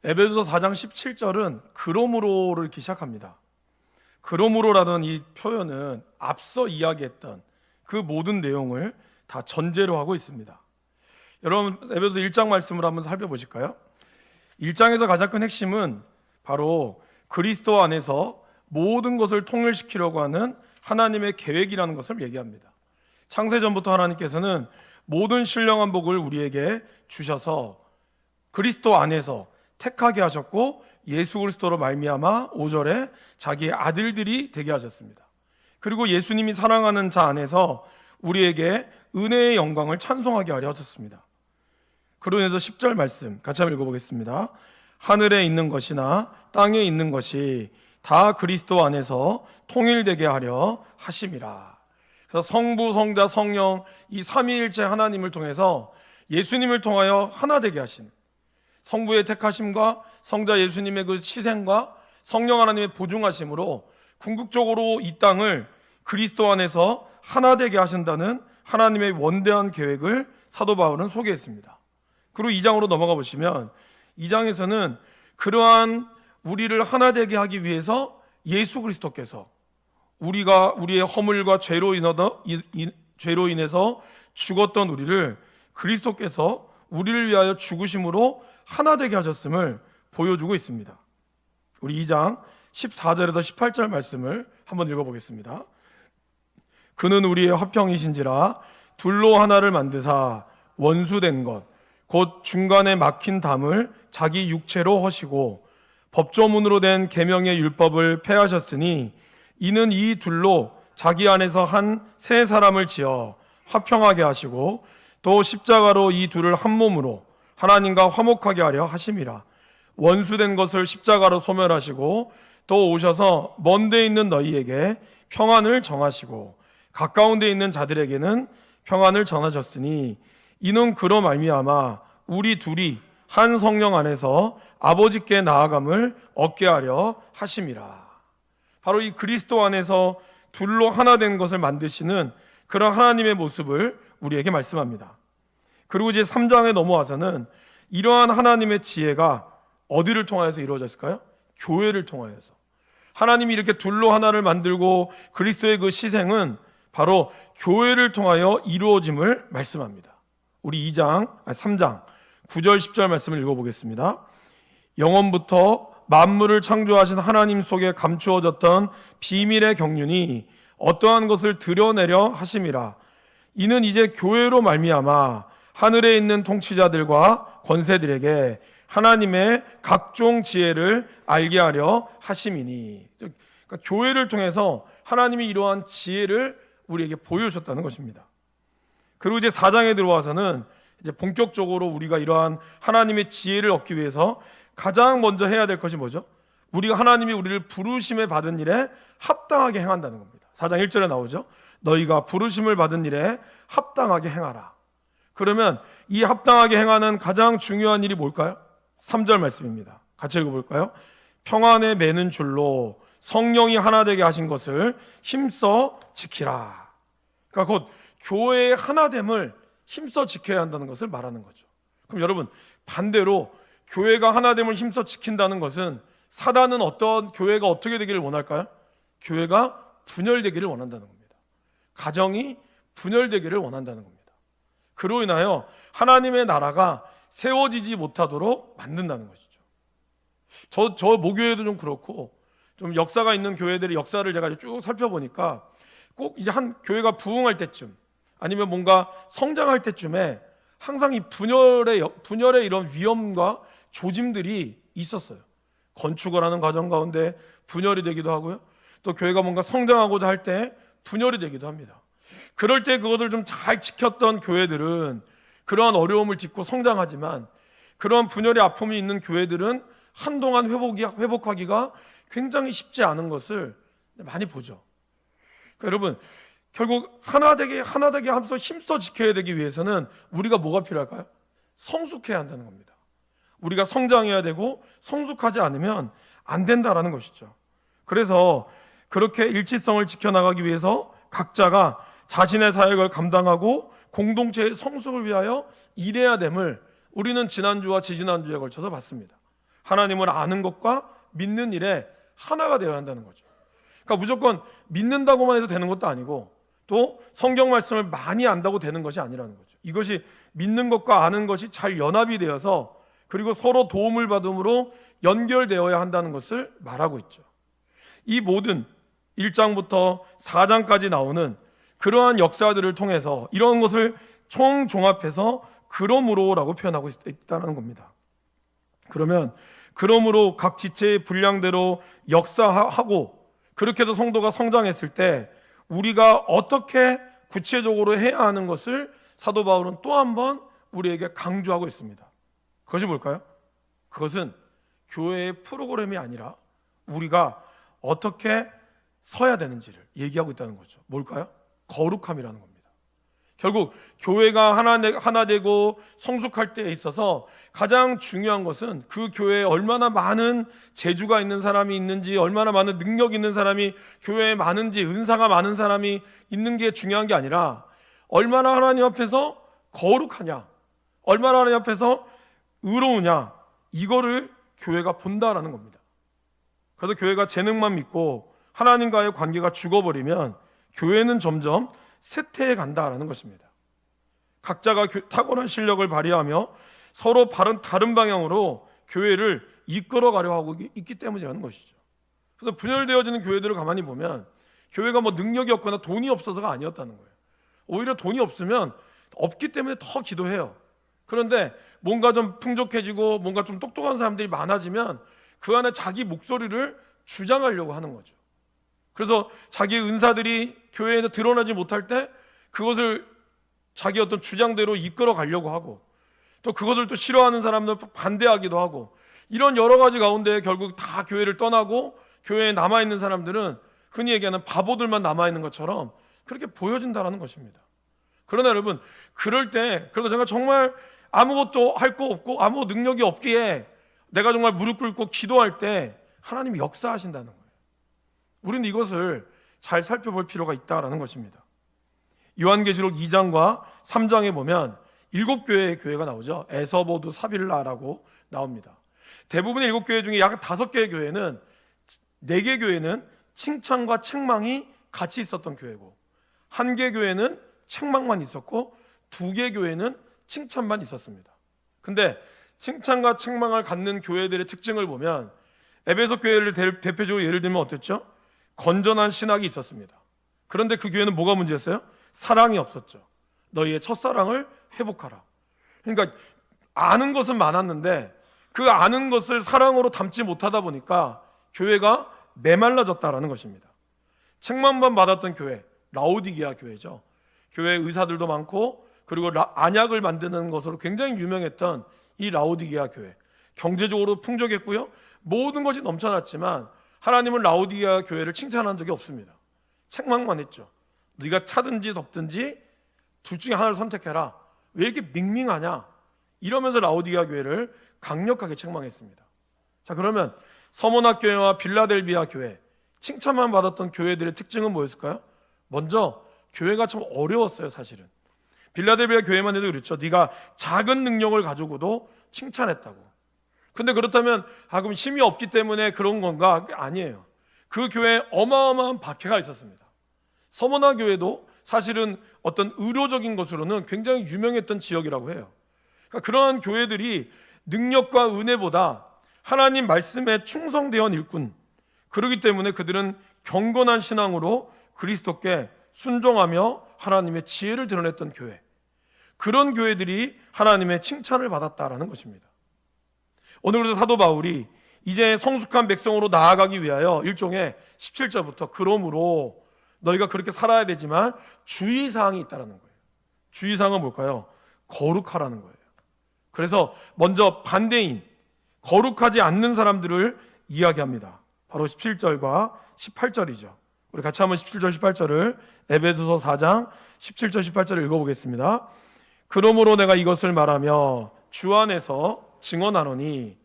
에베소서 4장 17절은 그러므로를 이렇게 시작합니다. 그러므로라는 이 표현은 앞서 이야기했던 그 모든 내용을 다 전제로 하고 있습니다. 여러분, 에베소서 1장 말씀을 한번 살펴보실까요? 1장에서 가장 큰 핵심은 바로 그리스도 안에서 모든 것을 통일시키려고 하는 하나님의 계획이라는 것을 얘기합니다. 창세전부터 하나님께서는 모든 신령한 복을 우리에게 주셔서 그리스도 안에서 택하게 하셨고 예수 그리스도로 말미암아 5절에 자기의 아들들이 되게 하셨습니다. 그리고 예수님이 사랑하는 자 안에서 우리에게 은혜의 영광을 찬송하게 하려 하셨습니다. 그로 인해서 10절 말씀 같이 한번 읽어보겠습니다. 하늘에 있는 것이나 땅에 있는 것이 다 그리스도 안에서 통일되게 하려 하심이라. 그래서 성부, 성자, 성령 이 삼위일체 하나님을 통해서 예수님을 통하여 하나 되게 하시는, 성부의 택하심과 성자 예수님의 그 희생과 성령 하나님의 보증하심으로 궁극적으로 이 땅을 그리스도 안에서 하나 되게 하신다는 하나님의 원대한 계획을 사도 바울은 소개했습니다. 그리고 2장으로 넘어가 보시면 2장에서는 그러한 우리를 하나 되게 하기 위해서 예수 그리스도께서 우리가 우리의 허물과 죄로 인해서 죽었던 우리를 그리스도께서 우리를 위하여 죽으심으로 하나 되게 하셨음을 보여주고 있습니다. 우리 2장 14절에서 18절 말씀을 한번 읽어보겠습니다. 그는 우리의 화평이신지라 둘로 하나를 만드사 원수된 것 곧 중간에 막힌 담을 자기 육체로 허시고 법조문으로 된 계명의 율법을 폐하셨으니 이는 이 둘로 자기 안에서 한 세 사람을 지어 화평하게 하시고 또 십자가로 이 둘을 한 몸으로 하나님과 화목하게 하려 하심이라. 원수된 것을 십자가로 소멸하시고 또 오셔서 먼 데 있는 너희에게 평안을 정하시고 가까운 데 있는 자들에게는 평안을 전하셨으니 이는 그로 말미암아 우리 둘이 한 성령 안에서 아버지께 나아감을 얻게 하려 하심이라. 바로 이 그리스도 안에서 둘로 하나 된 것을 만드시는 그런 하나님의 모습을 우리에게 말씀합니다. 그리고 이제 3장에 넘어와서는 이러한 하나님의 지혜가 어디를 통하여서 이루어졌을까요? 교회를 통하여서. 하나님이 이렇게 둘로 하나를 만들고 그리스도의 그 희생은 바로 교회를 통하여 이루어짐을 말씀합니다. 우리 3장 9절 10절 말씀을 읽어보겠습니다. 영원부터 만물을 창조하신 하나님 속에 감추어졌던 비밀의 경륜이 어떠한 것을 드러내려 하심이라. 이는 이제 교회로 말미암아 하늘에 있는 통치자들과 권세들에게 하나님의 각종 지혜를 알게 하려 하심이니. 그러니까 교회를 통해서 하나님이 이러한 지혜를 우리에게 보여주셨다는 것입니다. 그리고 이제 4장에 들어와서는 이제 본격적으로 우리가 이러한 하나님의 지혜를 얻기 위해서 가장 먼저 해야 될 것이 뭐죠? 우리가 하나님이 우리를 부르심에 받은 일에 합당하게 행한다는 겁니다. 4장 1절에 나오죠. 너희가 부르심을 받은 일에 합당하게 행하라. 그러면 이 합당하게 행하는 가장 중요한 일이 뭘까요? 3절 말씀입니다. 같이 읽어볼까요? 평안에 매는 줄로 성령이 하나 되게 하신 것을 힘써 지키라. 그러니까 곧 교회의 하나됨을 힘써 지켜야 한다는 것을 말하는 거죠. 그럼 여러분, 반대로 교회가 하나됨을 힘써 지킨다는 것은 사단은 어떤 교회가 어떻게 되기를 원할까요? 교회가 분열되기를 원한다는 겁니다. 가정이 분열되기를 원한다는 겁니다. 그로 인하여 하나님의 나라가 세워지지 못하도록 만든다는 것이죠. 저 모교회도 좀 그렇고 좀 역사가 있는 교회들의 역사를 제가 쭉 살펴보니까 꼭 이제 한 교회가 부흥할 때쯤 아니면 뭔가 성장할 때쯤에 항상 이 분열의 이런 위험과 조짐들이 있었어요. 건축을 하는 과정 가운데 분열이 되기도 하고요. 또 교회가 뭔가 성장하고자 할 때 분열이 되기도 합니다. 그럴 때 그것을 좀 잘 지켰던 교회들은 그러한 어려움을 딛고 성장하지만 그러한 분열의 아픔이 있는 교회들은 한동안 회복하기가 굉장히 쉽지 않은 것을 많이 보죠. 그러니까 여러분, 결국 하나 되게 하면서 힘써 지켜야 되기 위해서는 우리가 뭐가 필요할까요? 성숙해야 한다는 겁니다. 우리가 성장해야 되고 성숙하지 않으면 안 된다라는 것이죠. 그래서 그렇게 일치성을 지켜나가기 위해서 각자가 자신의 사역을 감당하고 공동체의 성숙을 위하여 일해야 됨을 우리는 지난주와 지지난주에 걸쳐서 봤습니다. 하나님을 아는 것과 믿는 일에 하나가 되어야 한다는 거죠. 그러니까 무조건 믿는다고만 해서 되는 것도 아니고 또 성경 말씀을 많이 안다고 되는 것이 아니라는 거죠. 이것이 믿는 것과 아는 것이 잘 연합이 되어서 그리고 서로 도움을 받음으로 연결되어야 한다는 것을 말하고 있죠. 이 모든 1장부터 4장까지 나오는 그러한 역사들을 통해서 이런 것을 총종합해서 그러므로라고 표현하고 있다는 겁니다. 그러면 그러므로 각 지체의 분량대로 역사하고 그렇게 해서 성도가 성장했을 때 우리가 어떻게 구체적으로 해야 하는 것을 사도 바울은 또 한 번 우리에게 강조하고 있습니다. 그것이 뭘까요? 그것은 교회의 프로그램이 아니라 우리가 어떻게 서야 되는지를 얘기하고 있다는 거죠. 뭘까요? 거룩함이라는 겁니다. 결국 교회가 하나 되고 성숙할 때에 있어서 가장 중요한 것은 그 교회에 얼마나 많은 재주가 있는 사람이 있는지, 얼마나 많은 능력 있는 사람이 교회에 많은지, 은사가 많은 사람이 있는 게 중요한 게 아니라 얼마나 하나님 앞에서 거룩하냐, 얼마나 하나님 앞에서 의로우냐, 이거를 교회가 본다라는 겁니다. 그래서 교회가 재능만 믿고 하나님과의 관계가 죽어버리면 교회는 점점 쇠퇴해 간다라는 것입니다. 각자가 탁월한 실력을 발휘하며 서로 다른 방향으로 교회를 이끌어가려 하고 있기 때문이라는 것이죠. 그래서 분열되어지는 교회들을 가만히 보면 교회가 뭐 능력이 없거나 돈이 없어서가 아니었다는 거예요. 오히려 돈이 없으면 없기 때문에 더 기도해요. 그런데 뭔가 좀 풍족해지고 뭔가 좀 똑똑한 사람들이 많아지면 그 안에 자기 목소리를 주장하려고 하는 거죠. 그래서 자기의 은사들이 교회에서 드러나지 못할 때 그것을 자기 어떤 주장대로 이끌어 가려고 하고 또 그것을 또 싫어하는 사람들 반대하기도 하고 이런 여러 가지 가운데 결국 다 교회를 떠나고 교회에 남아있는 사람들은 흔히 얘기하는 바보들만 남아있는 것처럼 그렇게 보여진다는 것입니다. 그러나 여러분 그럴 때 그래서 제가 정말 아무것도 할 거 없고 아무 능력이 없기에 내가 정말 무릎 꿇고 기도할 때 하나님이 역사하신다는 거예요. 우리는 이것을 잘 살펴볼 필요가 있다는 것입니다. 요한계시록 2장과 3장에 보면 7교회의 교회가 나오죠. 에서보드, 사빌라라고 나옵니다. 대부분의 7교회 중에 약 5개의 교회는 4개 교회는 칭찬과 책망이 같이 있었던 교회고 1개 교회는 책망만 있었고 2개 교회는 칭찬만 있었습니다. 근데 칭찬과 책망을 갖는 교회들의 특징을 보면 에베소 교회를 대표적으로 예를 들면 어땠죠? 건전한 신학이 있었습니다. 그런데 그 교회는 뭐가 문제였어요? 사랑이 없었죠. 너희의 첫사랑을 회복하라. 그러니까 아는 것은 많았는데 그 아는 것을 사랑으로 담지 못하다 보니까 교회가 메말라졌다라는 것입니다. 책망만 받았던 교회, 라오디게아 교회죠. 교회 의사들도 많고 그리고 안약을 만드는 것으로 굉장히 유명했던 이 라오디게아 교회, 경제적으로 풍족했고요, 모든 것이 넘쳐났지만 하나님은 라오디게아 교회를 칭찬한 적이 없습니다. 책망만 했죠. 네가 차든지 덥든지 둘 중에 하나를 선택해라. 왜 이렇게 밍밍하냐? 이러면서 라오디게아 교회를 강력하게 책망했습니다. 자, 그러면 서모나 교회와 빌라델비아 교회, 칭찬만 받았던 교회들의 특징은 뭐였을까요? 먼저 교회가 참 어려웠어요. 사실은 빌라델비아 교회만 해도 그렇죠. 네가 작은 능력을 가지고도 칭찬했다고. 근데 그렇다면 그럼 힘이 없기 때문에 그런 건가? 아니에요. 그 교회에 어마어마한 박해가 있었습니다. 서모나 교회도 사실은 어떤 의료적인 것으로는 굉장히 유명했던 지역이라고 해요. 그러니까 그러한 교회들이 능력과 은혜보다 하나님 말씀에 충성되어 일꾼, 그렇기 때문에 그들은 경건한 신앙으로 그리스도께 순종하며 하나님의 지혜를 드러냈던 교회, 그런 교회들이 하나님의 칭찬을 받았다라는 것입니다. 오늘 그래서 사도 바울이 이제 성숙한 백성으로 나아가기 위하여 일종의 17절부터 그러므로 너희가 그렇게 살아야 되지만 주의사항이 있다는 거예요. 주의사항은 뭘까요? 거룩하라는 거예요. 그래서 먼저 반대인 거룩하지 않는 사람들을 이야기합니다. 바로 17절과 18절이죠. 우리 같이 한번 17절 18절을 에베소서 4장 17절 18절을 읽어보겠습니다. 그러므로 내가 이것을 말하며 주 안에서 증언하노니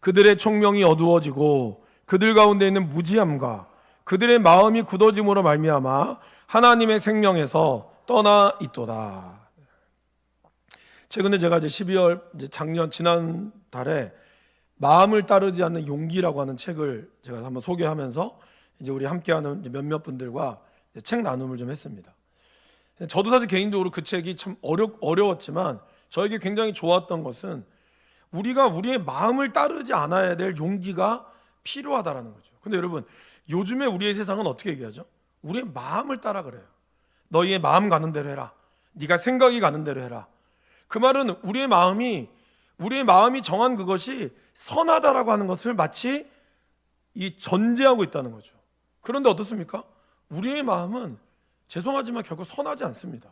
그들의 총명이 어두워지고 그들 가운데 있는 무지함과 그들의 마음이 굳어짐으로 말미암아 하나님의 생명에서 떠나 있도다. 최근에 제가 이제 12월 지난 달에 마음을 따르지 않는 용기라고 하는 책을 제가 한번 소개하면서 이제 우리 함께하는 몇몇 분들과 책 나눔을 좀 했습니다. 저도 사실 개인적으로 그 책이 참 어려웠지만 저에게 굉장히 좋았던 것은 우리가 우리의 마음을 따르지 않아야 될 용기가 필요하다라는 거죠. 근데 여러분, 요즘에 우리의 세상은 어떻게 얘기하죠? 우리의 마음을 따라 그래요. 너희의 마음 가는 대로 해라. 네가 생각이 가는 대로 해라. 그 말은 우리의 마음이 정한 그것이 선하다라고 하는 것을 마치 이 전제하고 있다는 거죠. 그런데 어떻습니까? 우리의 마음은 죄송하지만 결코 선하지 않습니다.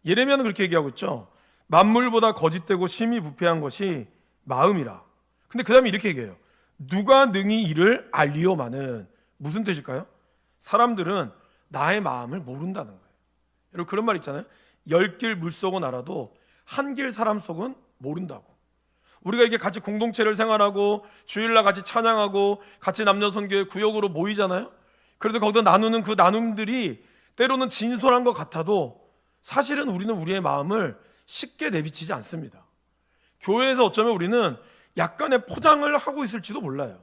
예레미야는 그렇게 얘기하고 있죠. 만물보다 거짓되고 심히 부패한 것이 마음이라. 근데 그 다음에 이렇게 얘기해요. 누가 능히 이를 알리오마는. 무슨 뜻일까요? 사람들은 나의 마음을 모른다는 거예요. 여러분, 그런 말 있잖아요. 10길 물속은 알아도 한 길 사람 속은 모른다고. 우리가 이게 같이 공동체를 생활하고 주일날 같이 찬양하고 같이 남녀선교회 구역으로 모이잖아요. 그래서 거기서 나누는 그 나눔들이 때로는 진솔한 것 같아도 사실은 우리는 우리의 마음을 쉽게 내비치지 않습니다. 교회에서 어쩌면 우리는 약간의 포장을 하고 있을지도 몰라요.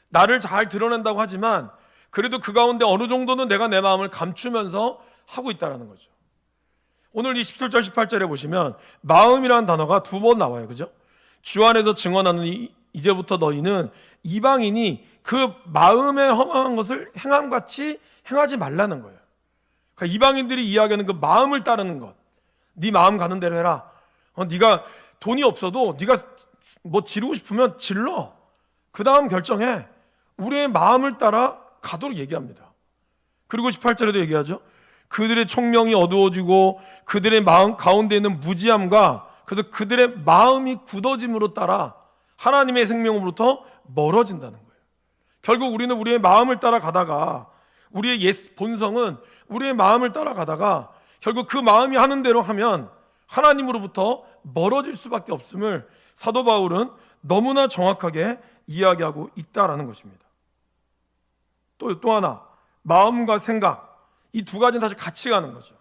나를 잘 드러낸다고 하지만 그래도 그 가운데 어느 정도는 내가 내 마음을 감추면서 하고 있다는 거죠. 오늘 이 17절 18절에 보시면 마음이라는 단어가 2번 나와요. 그죠? 주 안에서 증언하는 이제부터 너희는 이방인이 그 마음에 허망한 것을 행함같이 행하지 말라는 거예요. 그러니까 이방인들이 이야기하는 그 마음을 따르는 것. 네 마음 가는 대로 해라. 네가 돈이 없어도 네가 뭐 지르고 싶으면 질러. 그 다음 결정해. 우리의 마음을 따라 가도록 얘기합니다. 그리고 18절에도 얘기하죠. 그들의 총명이 어두워지고 그들의 마음 가운데 있는 무지함과 그래서 그들의 마음이 굳어짐으로 따라 하나님의 생명으로부터 멀어진다는 거예요. 결국 우리는 우리의 마음을 따라가다가 우리의 본성은 우리의 마음을 따라가다가 결국 그 마음이 하는 대로 하면 하나님으로부터 멀어질 수밖에 없음을 사도 바울은 너무나 정확하게 이야기하고 있다라는 것입니다. 또 하나, 마음과 생각, 이 두 가지는 사실 같이 가는 거죠.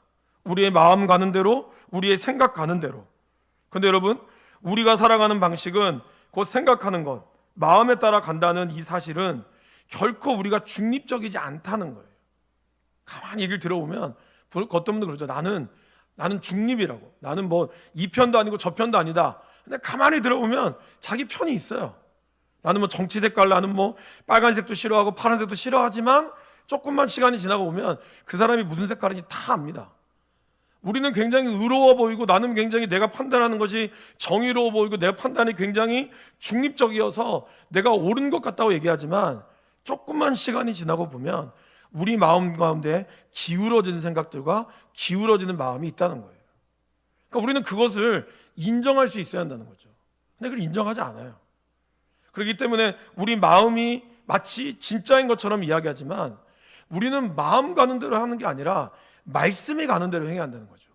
우리의 마음 가는 대로, 우리의 생각 가는 대로. 그런데 여러분, 우리가 살아가는 방식은 곧 생각하는 것, 마음에 따라 간다는 이 사실은 결코 우리가 중립적이지 않다는 거예요. 가만히 얘기를 들어보면 어떤 분들 그러죠. 나는 중립이라고. 나는 뭐 이 편도 아니고 저 편도 아니다. 근데 가만히 들어보면 자기 편이 있어요. 나는 뭐 정치 색깔, 나는 뭐 빨간색도 싫어하고 파란색도 싫어하지만 조금만 시간이 지나고 보면 그 사람이 무슨 색깔인지 다 압니다. 우리는 굉장히 의로워 보이고 나는 굉장히 내가 판단하는 것이 정의로워 보이고 내 판단이 굉장히 중립적이어서 내가 옳은 것 같다고 얘기하지만 조금만 시간이 지나고 보면 우리 마음 가운데 기울어지는 생각들과 기울어지는 마음이 있다는 거예요. 그러니까 우리는 그것을 인정할 수 있어야 한다는 거죠. 근데 그걸 인정하지 않아요. 그렇기 때문에 우리 마음이 마치 진짜인 것처럼 이야기하지만 우리는 마음 가는 대로 하는 게 아니라 말씀이 가는 대로 행해야 한다는 거죠.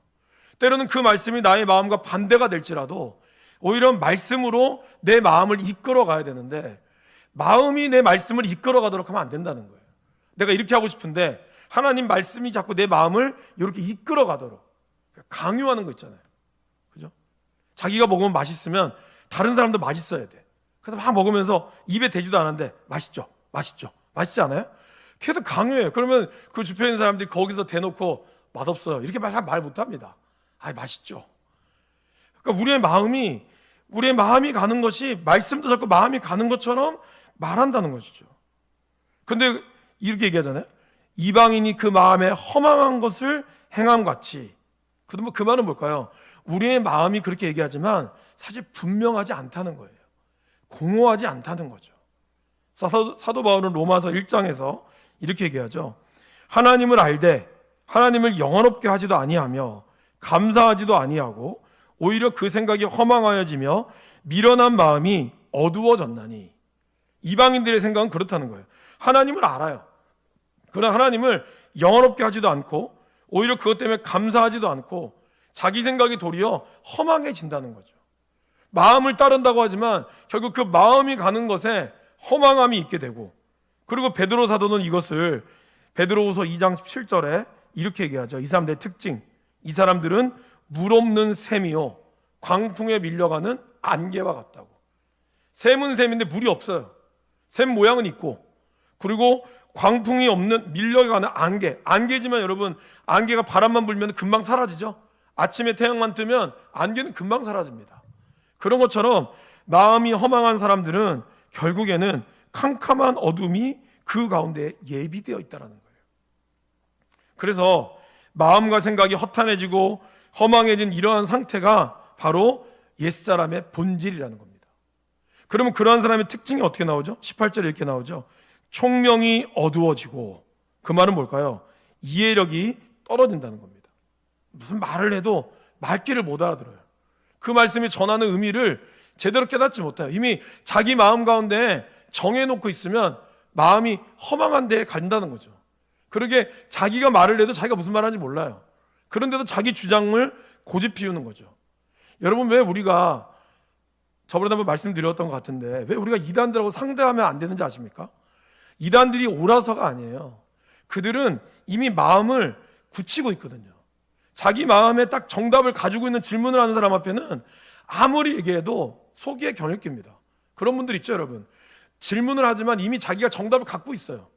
때로는 그 말씀이 나의 마음과 반대가 될지라도 오히려 말씀으로 내 마음을 이끌어 가야 되는데 마음이 내 말씀을 이끌어 가도록 하면 안 된다는 거예요. 내가 이렇게 하고 싶은데 하나님 말씀이 자꾸 내 마음을 이렇게 이끌어 가도록 강요하는 거 있잖아요. 그죠? 자기가 먹으면 맛있으면 다른 사람도 맛있어야 돼. 그래서 막 먹으면서 입에 대지도 않았는데 맛있죠? 맛있지 않아요? 계속 강요해요. 그러면 그 주변에 있는 사람들이 거기서 대놓고 맛없어요. 이렇게 말 못합니다. 맛있죠. 그러니까 우리의 마음이 가는 것이 말씀도 자꾸 마음이 가는 것처럼 말한다는 것이죠. 그런데 이렇게 얘기하잖아요. 이방인이 그 마음에 허망한 것을 행함같이. 그 말은 뭘까요? 우리의 마음이 그렇게 얘기하지만 사실 분명하지 않다는 거예요. 공허하지 않다는 거죠. 사도 바울은 로마서 1장에서 이렇게 얘기하죠. 하나님을 알되 하나님을 영원롭게 하지도 아니하며 감사하지도 아니하고 오히려 그 생각이 허망하여지며 미련한 마음이 어두워졌나니. 이방인들의 생각은 그렇다는 거예요. 하나님을 알아요. 그러나 하나님을 영원롭게 하지도 않고 오히려 그것 때문에 감사하지도 않고 자기 생각이 도리어 허망해진다는 거죠. 마음을 따른다고 하지만 결국 그 마음이 가는 것에 허망함이 있게 되고, 그리고 베드로 사도는 이것을 베드로후서 2장 17절에 이렇게 얘기하죠. 이 사람들의 특징, 이 사람들은 물 없는 샘이요 광풍에 밀려가는 안개와 같다고. 샘은 샘인데 물이 없어요. 샘 모양은 있고, 그리고 광풍이 없는 밀려가는 안개. 안개지만 여러분, 안개가 바람만 불면 금방 사라지죠. 아침에 태양만 뜨면 안개는 금방 사라집니다. 그런 것처럼 마음이 허망한 사람들은 결국에는 캄캄한 어둠이 그 가운데 예비되어 있다는 거예요. 그래서 마음과 생각이 허탄해지고 허망해진 이러한 상태가 바로 옛사람의 본질이라는 겁니다. 그러면 그러한 사람의 특징이 어떻게 나오죠? 18절에 이렇게 나오죠. 총명이 어두워지고, 그 말은 뭘까요? 이해력이 떨어진다는 겁니다. 무슨 말을 해도 말귀를 못 알아들어요. 그 말씀이 전하는 의미를 제대로 깨닫지 못해요. 이미 자기 마음 가운데 정해놓고 있으면 마음이 허망한 데에 간다는 거죠. 그러게 자기가 말을 해도 자기가 무슨 말하는지 몰라요. 그런데도 자기 주장을 고집 피우는 거죠. 여러분, 왜 우리가 저번에 한번 말씀드렸던 것 같은데 왜 우리가 이단들하고 상대하면 안 되는지 아십니까? 이단들이 옳아서가 아니에요. 그들은 이미 마음을 굳히고 있거든요. 자기 마음에 딱 정답을 가지고 있는 질문을 하는 사람 앞에는 아무리 얘기해도 속이에 경을 낍니다. 그런 분들 있죠, 여러분. 질문을 하지만 이미 자기가 정답을 갖고 있어요.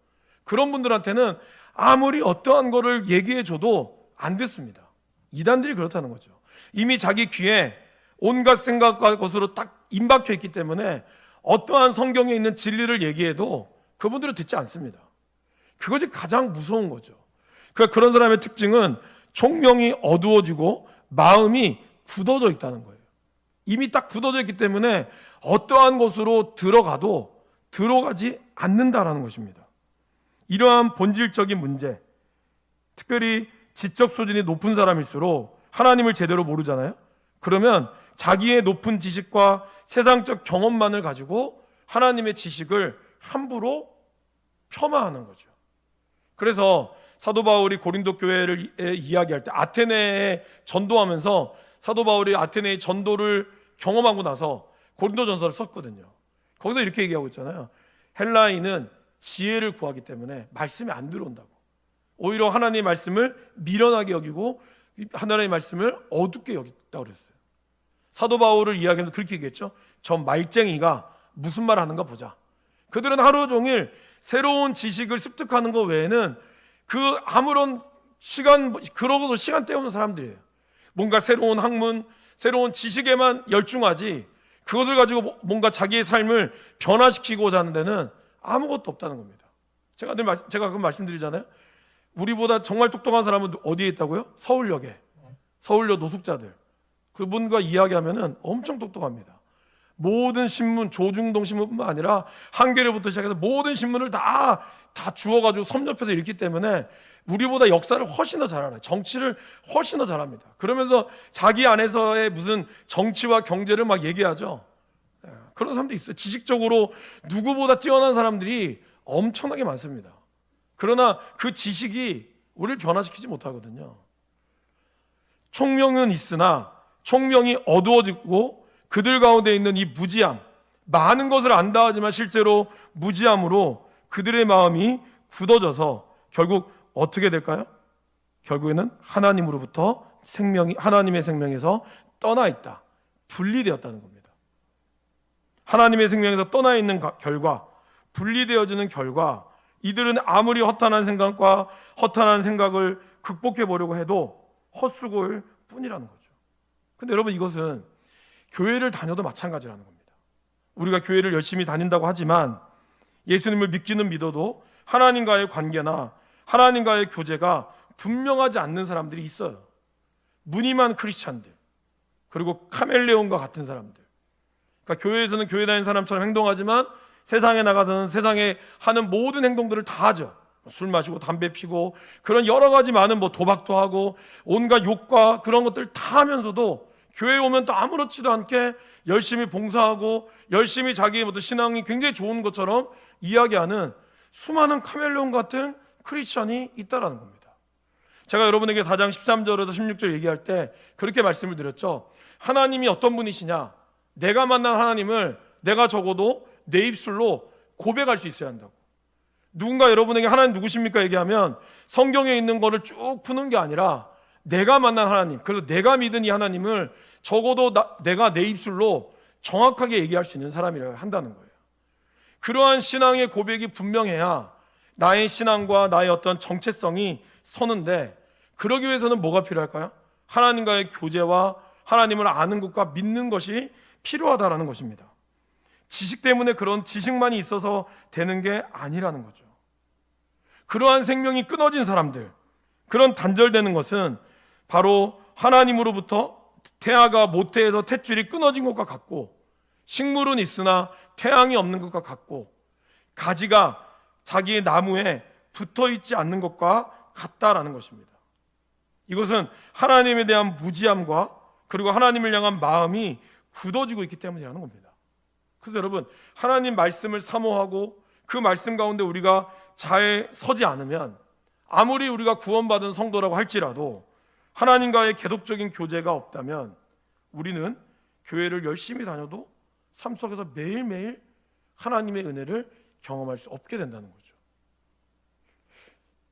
그런 분들한테는 아무리 어떠한 거를 얘기해줘도 안 듣습니다. 이단들이 그렇다는 거죠. 이미 자기 귀에 온갖 생각과 것으로 딱 임박혀 있기 때문에 어떠한 성경에 있는 진리를 얘기해도 그분들은 듣지 않습니다. 그것이 가장 무서운 거죠. 그러니까 그런 사람의 특징은 총명이 어두워지고 마음이 굳어져 있다는 거예요. 이미 딱 굳어져 있기 때문에 어떠한 곳으로 들어가도 들어가지 않는다라는 것입니다. 이러한 본질적인 문제, 특별히 지적 수준이 높은 사람일수록 하나님을 제대로 모르잖아요. 그러면 자기의 높은 지식과 세상적 경험만을 가지고 하나님의 지식을 함부로 폄하하는 거죠. 그래서 사도 바울이 고린도 교회를 이야기할 때 아테네에 전도하면서 사도 바울이 아테네의 전도를 경험하고 나서 고린도 전서를 썼거든요. 거기서 이렇게 얘기하고 있잖아요. 헬라인은 지혜를 구하기 때문에 말씀이 안 들어온다고. 오히려 하나님의 말씀을 미련하게 여기고 하나님의 말씀을 어둡게 여겼다고 그랬어요. 사도 바울을 이야기하면서 그렇게 얘기했죠. 저 말쟁이가 무슨 말 하는가 보자. 그들은 하루 종일 새로운 지식을 습득하는 것 외에는 그 아무런 그러고도 시간 때우는 사람들이에요. 뭔가 새로운 학문, 새로운 지식에만 열중하지 그것을 가지고 뭔가 자기의 삶을 변화시키고자 하는 데는 아무것도 없다는 겁니다. 제가 그 말씀드리잖아요. 우리보다 정말 똑똑한 사람은 어디에 있다고요? 서울역에. 서울역 노숙자들. 그분과 이야기하면은 엄청 똑똑합니다. 모든 신문, 조중동 신문뿐만 아니라 한겨레부터 시작해서 모든 신문을 다 주워가지고 섭렵해서 읽기 때문에 우리보다 역사를 훨씬 더 잘 알아요. 정치를 훨씬 더 잘합니다. 그러면서 자기 안에서의 무슨 정치와 경제를 막 얘기하죠. 그런 사람도 있어요. 지식적으로 누구보다 뛰어난 사람들이 엄청나게 많습니다. 그러나 그 지식이 우리를 변화시키지 못하거든요. 총명은 있으나 총명이 어두워지고 그들 가운데 있는 이 무지함, 많은 것을 안다 하지만 실제로 무지함으로 그들의 마음이 굳어져서 결국 어떻게 될까요? 결국에는 하나님으로부터 하나님의 생명에서 떠나 있다, 분리되었다는 겁니다. 하나님의 생명에서 떠나 있는 결과, 분리되어지는 결과, 이들은 아무리 허탄한 생각과 허탄한 생각을 극복해 보려고 해도 헛수고일 뿐이라는 거죠. 근데 여러분, 이것은 교회를 다녀도 마찬가지라는 겁니다. 우리가 교회를 열심히 다닌다고 하지만 예수님을 믿기는 믿어도 하나님과의 관계나 하나님과의 교제가 분명하지 않는 사람들이 있어요. 무늬만 크리스찬들, 그리고 카멜레온과 같은 사람들. 그러니까 교회에서는 교회 다니는 사람처럼 행동하지만 세상에 나가서는 세상에 하는 모든 행동들을 다 하죠. 술 마시고 담배 피고 그런 여러 가지 많은 도박도 하고 온갖 욕과 그런 것들 다 하면서도 교회에 오면 또 아무렇지도 않게 열심히 봉사하고 열심히 자기의 신앙이 굉장히 좋은 것처럼 이야기하는 수많은 카멜레온 같은 크리스찬이 있다라는 겁니다. 제가 여러분에게 4장 13절에서 16절 얘기할 때 그렇게 말씀을 드렸죠. 하나님이 어떤 분이시냐? 내가 만난 하나님을 내가 적어도 내 입술로 고백할 수 있어야 한다고. 누군가 여러분에게 하나님 누구십니까 얘기하면 성경에 있는 거를 쭉 푸는 게 아니라 내가 만난 하나님, 그래서 내가 믿은 이 하나님을 적어도 내가 내 입술로 정확하게 얘기할 수 있는 사람이라 한다는 거예요. 그러한 신앙의 고백이 분명해야 나의 신앙과 나의 어떤 정체성이 서는데, 그러기 위해서는 뭐가 필요할까요? 하나님과의 교제와 하나님을 아는 것과 믿는 것이 필요하다라는 것입니다. 지식 때문에 그런 지식만이 있어서 되는 게 아니라는 거죠. 그러한 생명이 끊어진 사람들, 그런 단절되는 것은 바로 하나님으로부터 태아가 모태에서 탯줄이 끊어진 것과 같고, 식물은 있으나 태양이 없는 것과 같고, 가지가 자기의 나무에 붙어 있지 않는 것과 같다라는 것입니다. 이것은 하나님에 대한 무지함과 그리고 하나님을 향한 마음이 굳어지고 있기 때문이라는 겁니다. 그래서 여러분, 하나님 말씀을 사모하고 그 말씀 가운데 우리가 잘 서지 않으면, 아무리 우리가 구원받은 성도라고 할지라도 하나님과의 계속적인 교제가 없다면 우리는 교회를 열심히 다녀도 삶 속에서 매일매일 하나님의 은혜를 경험할 수 없게 된다는 거죠.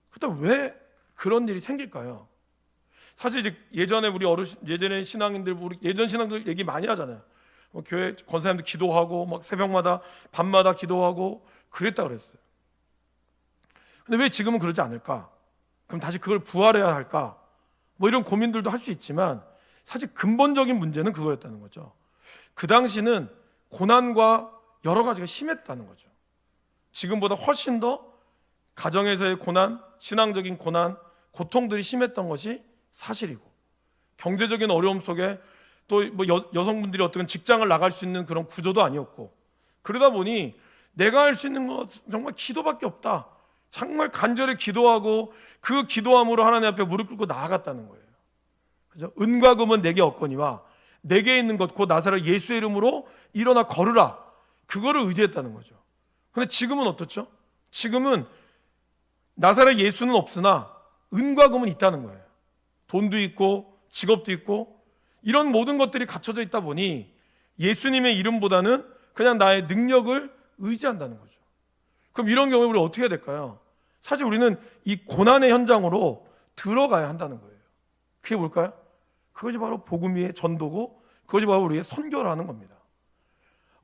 그렇다면 왜 그런 일이 생길까요? 사실 이제 예전에 우리 예전에 신앙인들, 우리 예전 신앙들 얘기 많이 하잖아요. 교회 권사님들 기도하고 막 새벽마다 밤마다 기도하고 그랬다 그랬어요. 근데 왜 지금은 그러지 않을까? 그럼 다시 그걸 부활해야 할까? 뭐 이런 고민들도 할 수 있지만, 사실 근본적인 문제는 그거였다는 거죠. 그 당시는 고난과 여러 가지가 심했다는 거죠. 지금보다 훨씬 더 가정에서의 고난, 신앙적인 고난, 고통들이 심했던 것이 사실이고, 경제적인 어려움 속에 또 뭐 여성분들이 어떤 직장을 나갈 수 있는 그런 구조도 아니었고, 그러다 보니 내가 할 수 있는 것 정말 기도밖에 없다. 정말 간절히 기도하고 그 기도함으로 하나님 앞에 무릎 꿇고 나아갔다는 거예요. 그죠? 은과 금은 내게 없거니와 내게 있는 것 곧 나사렛 예수의 이름으로 일어나 걸으라. 그거를 의지했다는 거죠. 근데 지금은 어떻죠? 지금은 나사렛 예수는 없으나 은과 금은 있다는 거예요. 돈도 있고 직업도 있고 이런 모든 것들이 갖춰져 있다 보니 예수님의 이름보다는 그냥 나의 능력을 의지한다는 거죠. 그럼 이런 경우에 우리 어떻게 해야 될까요? 사실 우리는 이 고난의 현장으로 들어가야 한다는 거예요. 그게 뭘까요? 그것이 바로 복음의 전도고, 그것이 바로 우리의 선교라는 겁니다.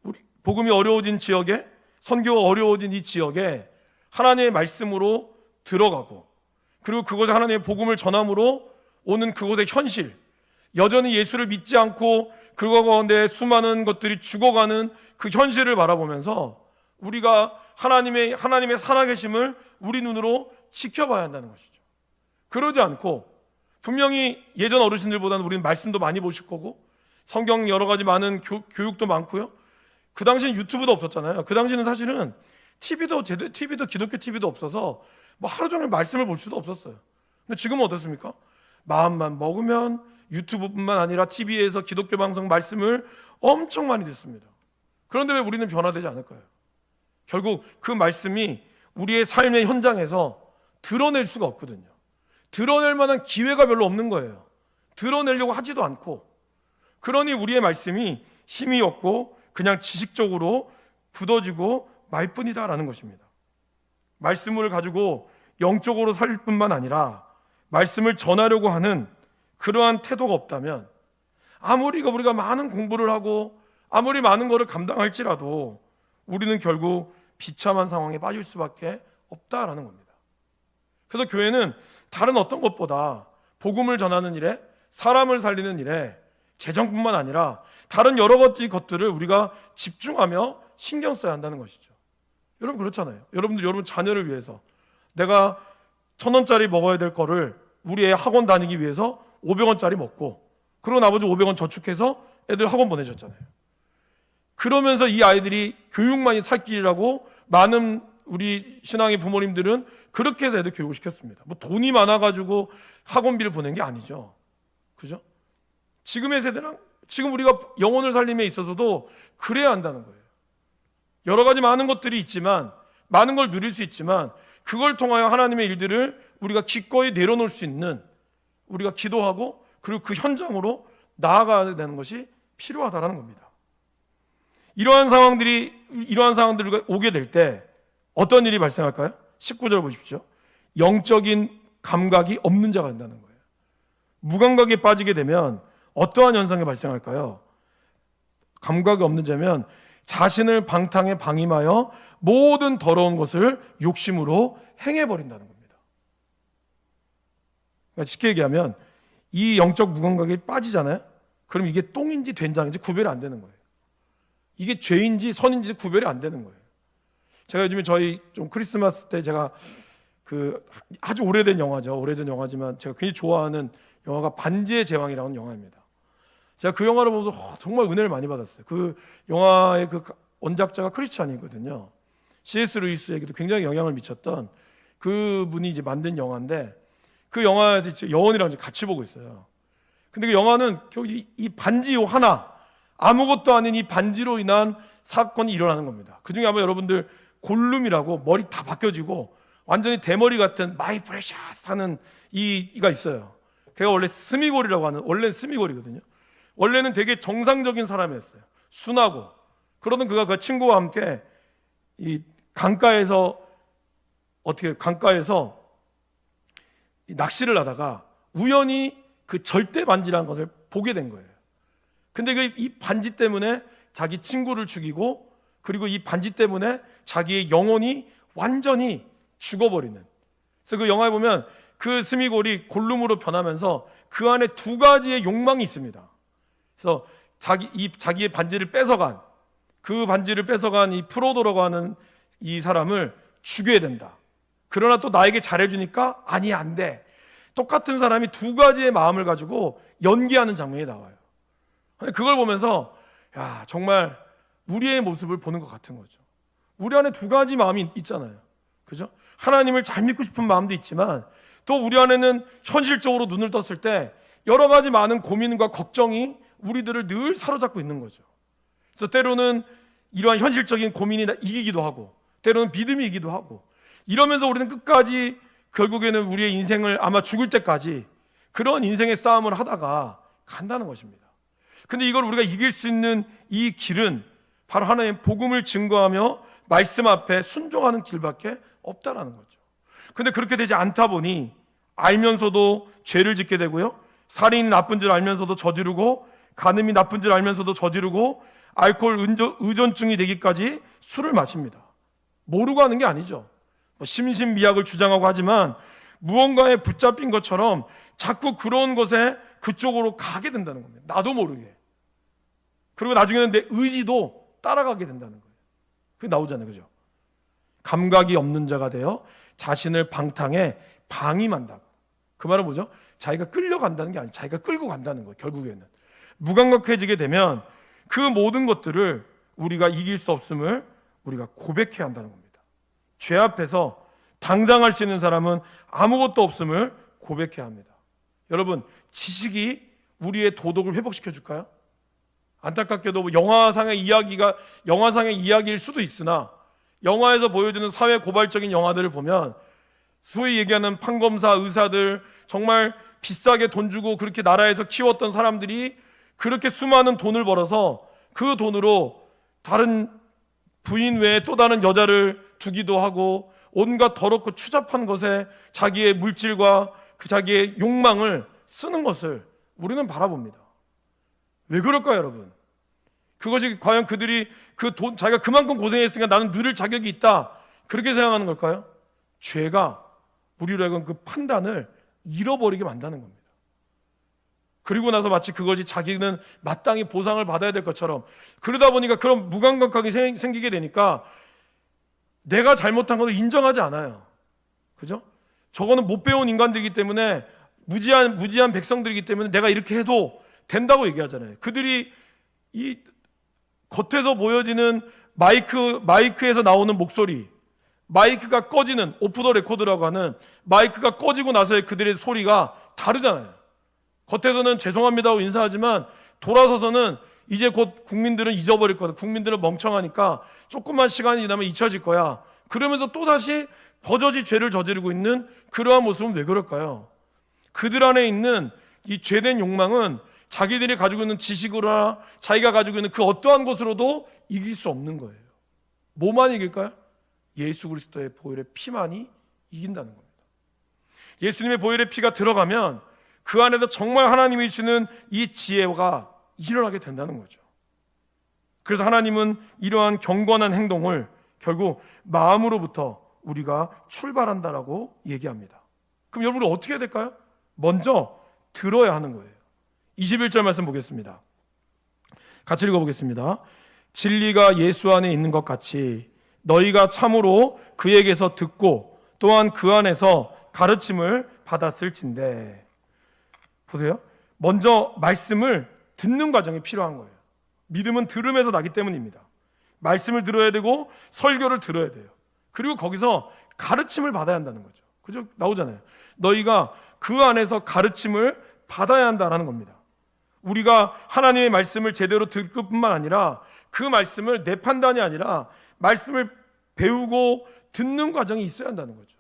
우리 복음이 어려워진 지역에, 선교가 어려워진 이 지역에 하나님의 말씀으로 들어가고, 그리고 그곳에 하나님의 복음을 전함으로 오는 그곳의 현실, 여전히 예수를 믿지 않고 그거 가운데 수많은 것들이 죽어가는 그 현실을 바라보면서 우리가 하나님의 살아계심을 우리 눈으로 지켜봐야 한다는 것이죠. 그러지 않고, 분명히 예전 어르신들보다는 우리는 말씀도 많이 보실 거고 성경 여러 가지 많은 교육도 많고요. 그 당시엔 유튜브도 없었잖아요. 그 당시에는 사실은 TV도 기독교 TV도 없어서 뭐 하루 종일 말씀을 볼 수도 없었어요. 근데 지금은 어떻습니까? 마음만 먹으면 유튜브뿐만 아니라 TV에서 기독교 방송 말씀을 엄청 많이 듣습니다. 그런데 왜 우리는 변화되지 않을까요? 결국 그 말씀이 우리의 삶의 현장에서 드러낼 수가 없거든요. 드러낼 만한 기회가 별로 없는 거예요. 드러내려고 하지도 않고. 그러니 우리의 말씀이 힘이 없고 그냥 지식적으로 굳어지고 말 뿐이다라는 것입니다. 말씀을 가지고 영적으로 살 뿐만 아니라 말씀을 전하려고 하는 그러한 태도가 없다면, 아무리 우리가 많은 공부를 하고 아무리 많은 것을 감당할지라도 우리는 결국 비참한 상황에 빠질 수밖에 없다라는 겁니다. 그래서 교회는 다른 어떤 것보다 복음을 전하는 일에, 사람을 살리는 일에, 재정뿐만 아니라 다른 여러 가지 것들을 우리가 집중하며 신경 써야 한다는 것이죠. 여러분 그렇잖아요. 여러분 자녀를 위해서 내가 1,000원짜리 먹어야 될 거를 우리 애 학원 다니기 위해서 500원짜리 먹고, 그리고 나머지 500원 저축해서 애들 학원 보내셨잖아요. 그러면서 이 아이들이 교육만이 살 길이라고 많은 우리 신앙의 부모님들은 그렇게 해서 애들 교육을 시켰습니다. 뭐 돈이 많아가지고 학원비를 보낸 게 아니죠. 그죠? 지금의 세대랑 지금 우리가 영혼을 살림에 있어서도 그래야 한다는 거예요. 여러 가지 많은 것들이 있지만, 많은 걸 누릴 수 있지만, 그걸 통하여 하나님의 일들을 우리가 기꺼이 내려놓을 수 있는, 우리가 기도하고 그리고 그 현장으로 나아가야 되는 것이 필요하다는 겁니다. 이러한 상황들이 우리가 오게 될 때 어떤 일이 발생할까요? 19절 보십시오. 영적인 감각이 없는 자가 된다는 거예요. 무감각에 빠지게 되면 어떠한 현상이 발생할까요? 감각이 없는 자면 자신을 방탕에 방임하여 모든 더러운 것을 욕심으로 행해버린다는 겁니다. 그러니까 쉽게 얘기하면 이 영적 무감각에 빠지잖아요. 그럼 이게 똥인지 된장인지 구별이 안 되는 거예요. 이게 죄인지 선인지 구별이 안 되는 거예요. 제가 요즘에 저희 좀 크리스마스 때 제가 그 아주 오래된 영화죠. 오래전 영화지만 제가 굉장히 좋아하는 영화가 반지의 제왕이라는 영화입니다. 제가 그 영화를 보면서 정말 은혜를 많이 받았어요. 그 영화의 그 원작자가 크리스찬이거든요. C.S. 루이스에게도 굉장히 영향을 미쳤던 그 분이 이제 만든 영화인데 그 영화에서 여원이랑 이제 같이 보고 있어요. 근데 그 영화는 결국 이 반지 하나, 아무것도 아닌 이 반지로 인한 사건이 일어나는 겁니다. 그 중에 아마 여러분들 골룸이라고 머리 다 바뀌어지고 완전히 대머리 같은 마이 프레셔스 하는 이가 있어요. 걔가 원래 스미골이라고 하는, 원래는 스미골이거든요. 원래는 되게 정상적인 사람이었어요. 순하고. 그러던 그가 그 친구와 함께 이 강가에서 낚시를 하다가 우연히 그 절대 반지라는 것을 보게 된 거예요. 근데 이 반지 때문에 자기 친구를 죽이고, 그리고 이 반지 때문에 자기의 영혼이 완전히 죽어버리는. 그래서 그 영화에 보면 그 스미골이 골룸으로 변하면서 그 안에 두 가지의 욕망이 있습니다. 그래서 자기의 반지를 뺏어간, 그 반지를 뺏어간 이 프로도라고 하는 이 사람을 죽여야 된다. 그러나 또 나에게 잘해주니까 아니, 안 돼. 똑같은 사람이 두 가지의 마음을 가지고 연기하는 장면이 나와요. 그걸 보면서 야, 정말 우리의 모습을 보는 것 같은 거죠. 우리 안에 두 가지 마음이 있잖아요. 그죠? 하나님을 잘 믿고 싶은 마음도 있지만 또 우리 안에는 현실적으로 눈을 떴을 때 여러 가지 많은 고민과 걱정이 우리들을 늘 사로잡고 있는 거죠. 그래서 때로는 이러한 현실적인 고민이 이기기도 하고, 때로는 믿음이 이기기도 하고, 이러면서 우리는 끝까지 결국에는 우리의 인생을 아마 죽을 때까지 그런 인생의 싸움을 하다가 간다는 것입니다. 근데 이걸 우리가 이길 수 있는 이 길은 바로 하나님의 복음을 증거하며 말씀 앞에 순종하는 길밖에 없다라는 거죠. 근데 그렇게 되지 않다 보니 알면서도 죄를 짓게 되고요, 살인이 나쁜 줄 알면서도 저지르고, 간음이 나쁜 줄 알면서도 저지르고, 알코올 의존증이 되기까지 술을 마십니다. 모르고 하는 게 아니죠. 심신미약을 주장하고 하지만 무언가에 붙잡힌 것처럼 자꾸 그런 것에 그쪽으로 가게 된다는 겁니다. 나도 모르게. 그리고 나중에는 내 의지도 따라가게 된다는 거예요. 그게 나오잖아요. 그죠? 감각이 없는 자가 되어 자신을 방탕에 방임한다고. 그 말은 뭐죠? 자기가 끌려간다는 게 아니고 자기가 끌고 간다는 거예요. 결국에는 무감각해지게 되면 그 모든 것들을 우리가 이길 수 없음을 우리가 고백해야 한다는 겁니다. 죄 앞에서 당당할 수 있는 사람은 아무것도 없음을 고백해야 합니다. 여러분, 지식이 우리의 도덕을 회복시켜 줄까요? 안타깝게도 영화상의 이야기일 수도 있으나 영화에서 보여주는 사회 고발적인 영화들을 보면 소위 얘기하는 판검사, 의사들, 정말 비싸게 돈 주고 그렇게 나라에서 키웠던 사람들이 그렇게 수많은 돈을 벌어서 그 돈으로 다른 부인 외에 또 다른 여자를 두기도 하고 온갖 더럽고 추잡한 것에 자기의 물질과 그 자기의 욕망을 쓰는 것을 우리는 바라봅니다. 왜 그럴까요, 여러분? 그것이 과연 그들이 그 돈, 자기가 그만큼 고생했으니까 나는 누릴 자격이 있다, 그렇게 생각하는 걸까요? 죄가 우리로 하여금 그 판단을 잃어버리게 만드는 겁니다. 그리고 나서 마치 그것이 자기는 마땅히 보상을 받아야 될 것처럼, 그러다 보니까 그런 무감각하게 생기게 되니까 내가 잘못한 것을 인정하지 않아요. 그죠? 저거는 못 배운 인간들이기 때문에, 무지한 백성들이기 때문에 내가 이렇게 해도 된다고 얘기하잖아요. 그들이 이 겉에서 보여지는 마이크에서 나오는 목소리, 마이크가 꺼지는, 오프 더 레코드라고 하는 마이크가 꺼지고 나서의 그들의 소리가 다르잖아요. 겉에서는 죄송합니다고 인사하지만 돌아서서는 이제 곧 국민들은 잊어버릴 거다, 국민들은 멍청하니까 조금만 시간이 지나면 잊혀질 거야, 그러면서 또다시 버젓이 죄를 저지르고 있는 그러한 모습은 왜 그럴까요? 그들 안에 있는 이 죄된 욕망은 자기들이 가지고 있는 지식으로나 자기가 가지고 있는 그 어떠한 것으로도 이길 수 없는 거예요. 뭐만 이길까요? 예수 그리스도의 보혈의 피만이 이긴다는 겁니다. 예수님의 보혈의 피가 들어가면 그 안에서 정말 하나님이 주는 이 지혜가 일어나게 된다는 거죠. 그래서 하나님은 이러한 경건한 행동을 결국 마음으로부터 우리가 출발한다라고 얘기합니다. 그럼 여러분 어떻게 해야 될까요? 먼저 들어야 하는 거예요. 21절 말씀 보겠습니다. 같이 읽어보겠습니다. 진리가 예수 안에 있는 것 같이 너희가 참으로 그에게서 듣고 또한 그 안에서 가르침을 받았을진데. 보세요. 먼저 말씀을 듣는 과정이 필요한 거예요. 믿음은 들음에서 나기 때문입니다. 말씀을 들어야 되고 설교를 들어야 돼요. 그리고 거기서 가르침을 받아야 한다는 거죠. 그죠? 나오잖아요. 너희가 그 안에서 가르침을 받아야 한다는 겁니다. 우리가 하나님의 말씀을 제대로 듣을 뿐만 아니라 그 말씀을 내 판단이 아니라 말씀을 배우고 듣는 과정이 있어야 한다는 거죠.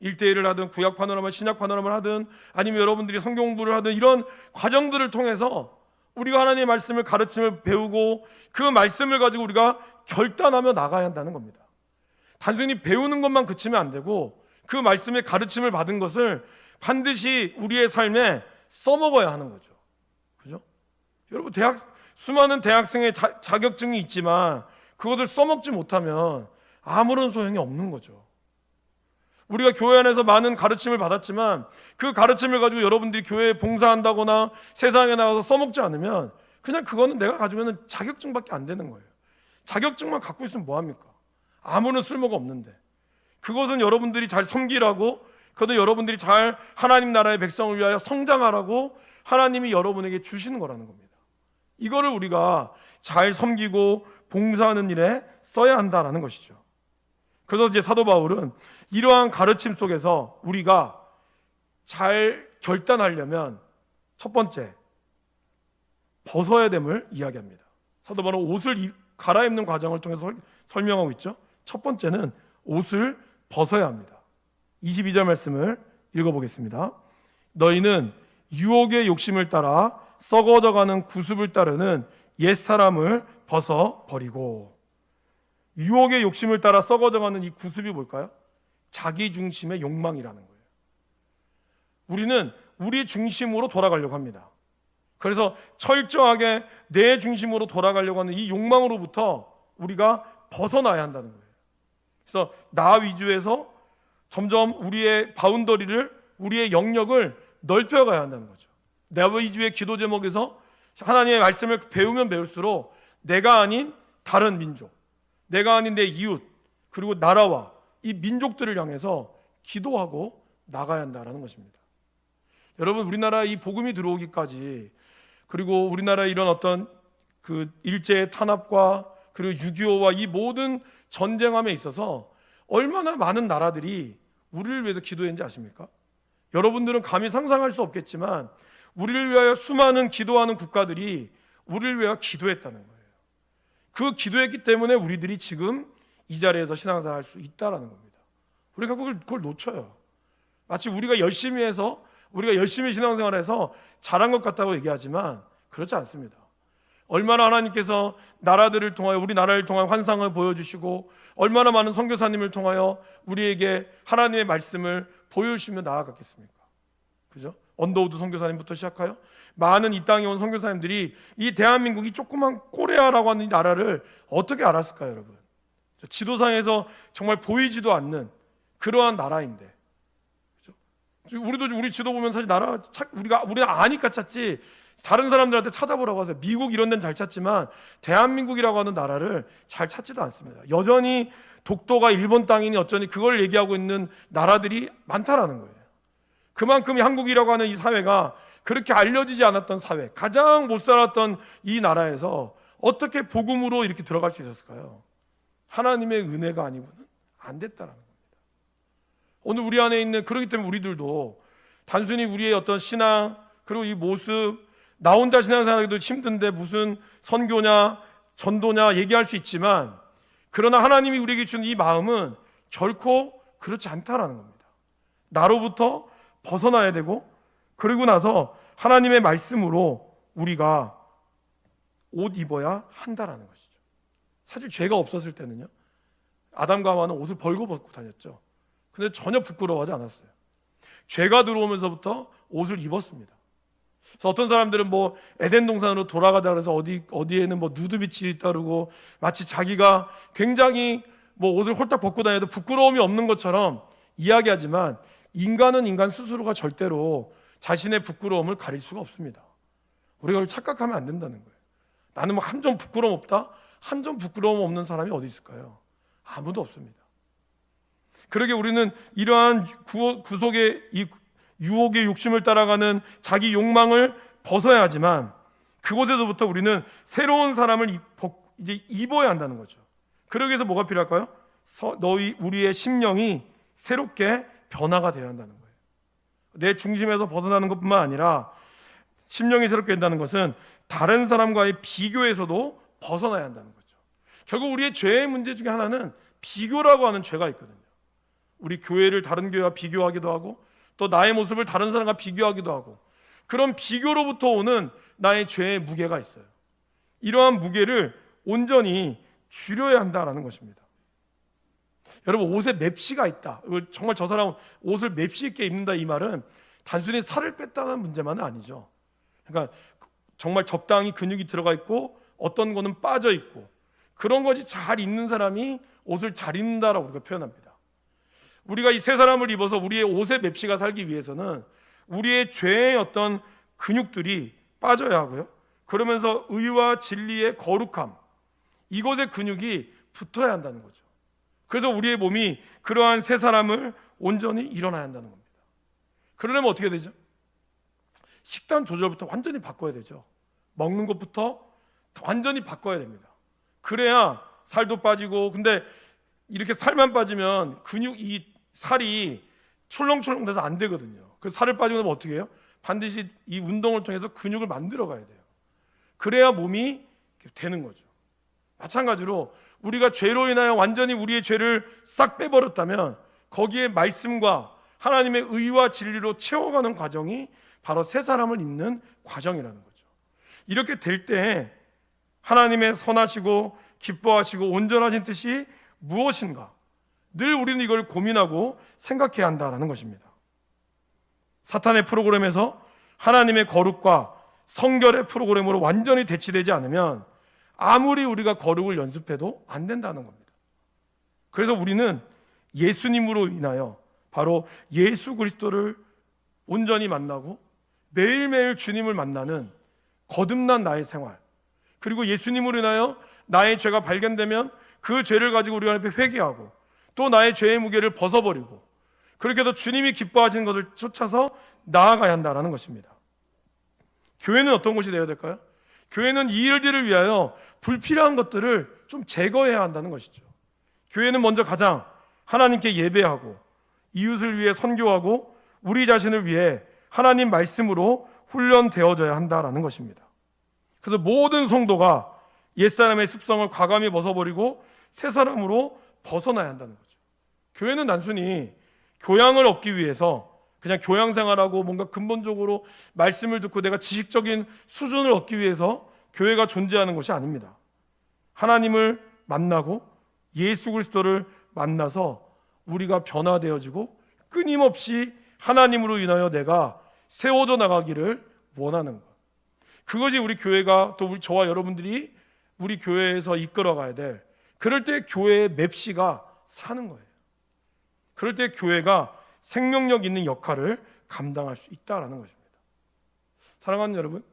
1대1을 하든 구약 파노라마, 신약 파노라마를 하든 아니면 여러분들이 성경 공부를 하든 이런 과정들을 통해서 우리가 하나님의 말씀을 가르침을 배우고 그 말씀을 가지고 우리가 결단하며 나가야 한다는 겁니다. 단순히 배우는 것만 그치면 안 되고 그 말씀의 가르침을 받은 것을 반드시 우리의 삶에 써먹어야 하는 거죠. 그죠? 여러분 수많은 대학생의 자격증이 있지만 그것을 써먹지 못하면 아무런 소용이 없는 거죠. 우리가 교회 안에서 많은 가르침을 받았지만 그 가르침을 가지고 여러분들이 교회에 봉사한다거나 세상에 나가서 써먹지 않으면 그냥 그거는 내가 가지고 있는 자격증밖에 안 되는 거예요. 자격증만 갖고 있으면 뭐합니까? 아무런 쓸모가 없는데. 그것은 여러분들이 잘 섬기라고, 그것은 여러분들이 잘 하나님 나라의 백성을 위하여 성장하라고 하나님이 여러분에게 주시는 거라는 겁니다. 이거를 우리가 잘 섬기고 봉사하는 일에 써야 한다는 것이죠. 그래서 이제 사도 바울은 이러한 가르침 속에서 우리가 잘 결단하려면 첫 번째 벗어야 됨을 이야기합니다. 사도 바울은 옷을 갈아입는 과정을 통해서 설명하고 있죠. 첫 번째는 옷을 벗어야 합니다. 22절 말씀을 읽어보겠습니다. 너희는 유혹의 욕심을 따라 썩어져가는 구습을 따르는 옛사람을 벗어버리고. 유혹의 욕심을 따라 썩어져가는 이 구습이 뭘까요? 자기 중심의 욕망이라는 거예요. 우리는 우리 중심으로 돌아가려고 합니다. 그래서 철저하게 내 중심으로 돌아가려고 하는 이 욕망으로부터 우리가 벗어나야 한다는 거예요. 그래서 나 위주에서 점점 우리의 바운더리를, 우리의 영역을 넓혀가야 한다는 거죠. 내 위주의 기도 제목에서 하나님의 말씀을 배우면 배울수록 내가 아닌 다른 민족, 내가 아닌 내 이웃, 그리고 나라와 이 민족들을 향해서 기도하고 나가야 한다는 것입니다. 여러분, 우리나라에 이 복음이 들어오기까지, 그리고 우리나라의 이런 어떤 그 일제의 탄압과 그리고 6.25와 이 모든 전쟁함에 있어서 얼마나 많은 나라들이 우리를 위해서 기도했는지 아십니까? 여러분들은 감히 상상할 수 없겠지만 우리를 위하여 수많은 기도하는 국가들이 우리를 위하여 기도했다는 거예요. 그 기도했기 때문에 우리들이 지금 이 자리에서 신앙생활 할 수 있다는 겁니다. 우리가 그걸 놓쳐요. 마치 우리가 열심히 해서, 우리가 열심히 신앙생활해서 잘한 것 같다고 얘기하지만 그렇지 않습니다. 얼마나 하나님께서 나라들을 통하여, 우리 나라를 통하여 환상을 보여주시고 얼마나 많은 선교사님을 통하여 우리에게 하나님의 말씀을 보여주시며 나아갔겠습니까? 그죠? 언더우드 선교사님부터 시작하여 많은 이 땅에 온 선교사님들이 이 대한민국이 조그만 코레아라고 하는 이 나라를 어떻게 알았을까요, 여러분? 지도상에서 정말 보이지도 않는 그러한 나라인데, 그죠? 우리도 우리 지도 보면 사실 우리가 아니까 찾지 다른 사람들한테 찾아보라고 하세요. 미국 이런 데는 잘 찾지만 대한민국이라고 하는 나라를 잘 찾지도 않습니다. 여전히 독도가 일본 땅이니 어쩌니 그걸 얘기하고 있는 나라들이 많다라는 거예요. 그만큼 한국이라고 하는 이 사회가 그렇게 알려지지 않았던 사회, 가장 못 살았던 이 나라에서 어떻게 복음으로 이렇게 들어갈 수 있었을까요? 하나님의 은혜가 아니고는 안 됐다라는 겁니다. 오늘 우리 안에 있는, 그렇기 때문에 우리들도 단순히 우리의 어떤 신앙, 그리고 이 모습, 나 혼자 신앙생활하기도 힘든데 무슨 선교냐 전도냐 얘기할 수 있지만, 그러나 하나님이 우리에게 준 이 마음은 결코 그렇지 않다라는 겁니다. 나로부터 벗어나야 되고, 그리고 나서 하나님의 말씀으로 우리가 옷 입어야 한다라는 것이죠. 사실 죄가 없었을 때는요, 아담과 하와는 옷을 벌거벗고 다녔죠. 근데 전혀 부끄러워하지 않았어요. 죄가 들어오면서부터 옷을 입었습니다. 그래서 어떤 사람들은 뭐 에덴 동산으로 돌아가자 그래서 어디에는 뭐 누드빛이 있다고 마치 자기가 굉장히 뭐 옷을 홀딱 벗고 다녀도 부끄러움이 없는 것처럼 이야기하지만, 인간은 인간 스스로가 절대로 자신의 부끄러움을 가릴 수가 없습니다. 우리가 그걸 착각하면 안 된다는 거예요. 나는 뭐 한 점 부끄러움 없다? 한 점 부끄러움 없는 사람이 어디 있을까요? 아무도 없습니다. 그러게 우리는 이러한 구속의 이 유혹의 욕심을 따라가는 자기 욕망을 벗어야 하지만, 그곳에서부터 우리는 새로운 사람을 이제 입어야 한다는 거죠. 그러기 위해서 뭐가 필요할까요? 우리의 심령이 새롭게 변화가 되어야 한다는 거예요. 내 중심에서 벗어나는 것뿐만 아니라 심령이 새롭게 된다는 것은 다른 사람과의 비교에서도 벗어나야 한다는 거죠. 결국 우리의 죄의 문제 중에 하나는 비교라고 하는 죄가 있거든요. 우리 교회를 다른 교회와 비교하기도 하고, 또 나의 모습을 다른 사람과 비교하기도 하고, 그런 비교로부터 오는 나의 죄의 무게가 있어요. 이러한 무게를 온전히 줄여야 한다라는 것입니다. 여러분, 옷에 맵시가 있다, 정말 저 사람은 옷을 맵시 있게 입는다, 이 말은 단순히 살을 뺐다는 문제만은 아니죠. 그러니까 정말 적당히 근육이 들어가 있고 어떤 거는 빠져 있고, 그런 것이 잘 있는 사람이 옷을 잘 입는다라고 우리가 표현합니다. 우리가 이 새 사람을 입어서 우리의 옷에 맵시가 살기 위해서는 우리의 죄의 어떤 근육들이 빠져야 하고요, 그러면서 의와 진리의 거룩함, 이것의 근육이 붙어야 한다는 거죠. 그래서 우리의 몸이 그러한 새 사람을 온전히 일어나야 한다는 겁니다. 그러려면 어떻게 되죠? 식단 조절부터 완전히 바꿔야 되죠. 먹는 것부터 완전히 바꿔야 됩니다. 그래야 살도 빠지고, 근데 이렇게 살만 빠지면 이 살이 출렁출렁 돼서 안 되거든요. 그래서 살을 빠지고 나면 어떻게 해요? 반드시 이 운동을 통해서 근육을 만들어 가야 돼요. 그래야 몸이 되는 거죠. 마찬가지로 우리가 죄로 인하여 완전히 우리의 죄를 싹 빼버렸다면, 거기에 말씀과 하나님의 의와 진리로 채워가는 과정이 바로 새 사람을 입는 과정이라는 거죠. 이렇게 될 때 하나님의 선하시고 기뻐하시고 온전하신 뜻이 무엇인가, 늘 우리는 이걸 고민하고 생각해야 한다는 것입니다. 사탄의 프로그램에서 하나님의 거룩과 성결의 프로그램으로 완전히 대치되지 않으면 아무리 우리가 거룩을 연습해도 안 된다는 겁니다. 그래서 우리는 예수님으로 인하여 바로 예수 그리스도를 온전히 만나고 매일매일 주님을 만나는 거듭난 나의 생활, 그리고 예수님으로 인하여 나의 죄가 발견되면 그 죄를 가지고 우리 앞에 회개하고, 또 나의 죄의 무게를 벗어버리고, 그렇게 해서 주님이 기뻐하시는 것을 쫓아서 나아가야 한다는 것입니다. 교회는 어떤 곳이 되어야 될까요? 교회는 이 일들을 위하여 불필요한 것들을 좀 제거해야 한다는 것이죠. 교회는 먼저 가장 하나님께 예배하고, 이웃을 위해 선교하고, 우리 자신을 위해 하나님 말씀으로 훈련되어져야 한다는 것입니다. 그래서 모든 성도가 옛사람의 습성을 과감히 벗어버리고 새 사람으로 벗어나야 한다는 거죠. 교회는 단순히 교양을 얻기 위해서 그냥 교양 생활하고 뭔가 근본적으로 말씀을 듣고 내가 지식적인 수준을 얻기 위해서 교회가 존재하는 것이 아닙니다. 하나님을 만나고 예수 그리스도를 만나서 우리가 변화되어지고 끊임없이 하나님으로 인하여 내가 세워져 나가기를 원하는 것, 그것이 우리 교회가, 또 저와 여러분들이 우리 교회에서 이끌어가야 될, 그럴 때 교회의 맵시가 사는 거예요. 그럴 때 교회가 생명력 있는 역할을 감당할 수 있다는 것입니다. 사랑하는 여러분,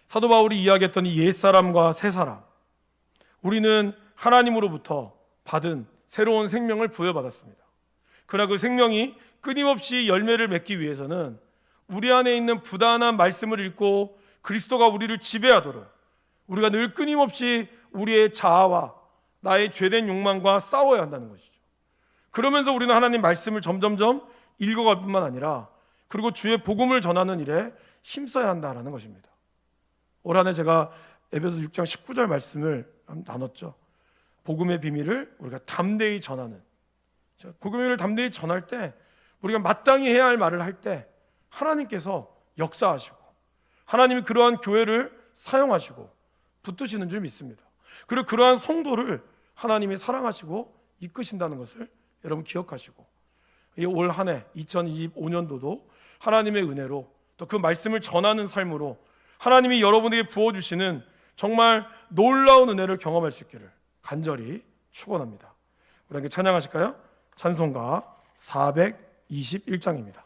사도 바울이 이야기했던 이 옛사람과 새사람, 우리는 하나님으로부터 받은 새로운 생명을 부여받았습니다. 그러나 그 생명이 끊임없이 열매를 맺기 위해서는 우리 안에 있는 부단한 말씀을 읽고 그리스도가 우리를 지배하도록 우리가 늘 끊임없이 우리의 자아와 나의 죄된 욕망과 싸워야 한다는 것이죠. 그러면서 우리는 하나님 말씀을 점점점 읽어갈 뿐만 아니라, 그리고 주의 복음을 전하는 일에 힘써야 한다는 것입니다. 올 한 해 제가 에베소 6장 19절 말씀을 나눴죠. 복음의 비밀을 우리가 담대히 전하는, 복음의 비밀을 담대히 전할 때, 우리가 마땅히 해야 할 말을 할 때 하나님께서 역사하시고 하나님이 그러한 교회를 사용하시고 붙드시는 줄 믿습니다. 그리고 그러한 성도를 하나님이 사랑하시고 이끄신다는 것을 여러분 기억하시고, 이 올 한 해 2025년도도 하나님의 은혜로 또 그 말씀을 전하는 삶으로 하나님이 여러분에게 부어주시는 정말 놀라운 은혜를 경험할 수 있기를 간절히 축원합니다. 우리 함께 찬양하실까요? 찬송가 421장입니다.